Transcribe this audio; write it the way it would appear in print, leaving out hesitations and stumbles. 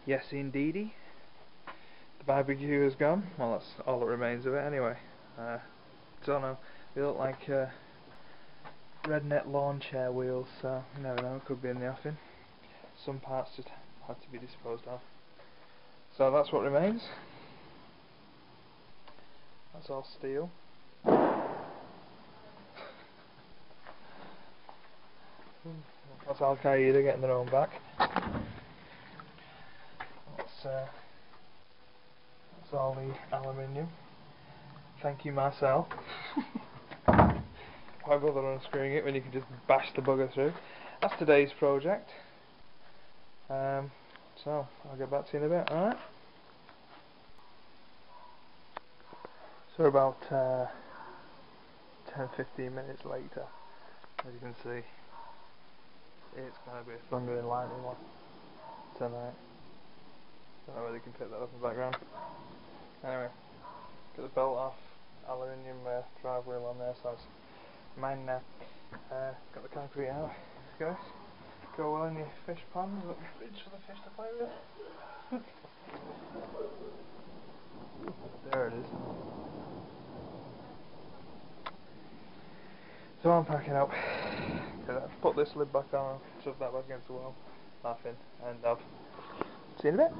Yes, indeedy. The barbecue is gone. Well, that's all that remains of it anyway. Don't know. They look like redneck lawn chair wheels, so you never know. It could be in the offing. Some parts just had to be disposed of. So that's what remains. That's all steel. That's Al Qaeda getting their own back. That's all the aluminium. Thank you, Marcel. Why bother unscrewing it when you can just bash the bugger through? That's today's project. So I'll get back to you in a bit. Alright. So about 10-15 minutes later, as you can see, it's going to be a thunder and lightning one tonight. Don't know whether you can pick that up in the background. Anyway, get the belt off, aluminium drive wheel on there, so it's mine now. Got the concrete out, guys. Go well in your fish pond, got the fridge for the fish to play with. There it is. So I'm packing up. Put this lid back on, shove that back against the wall, laughing, and see you in a bit.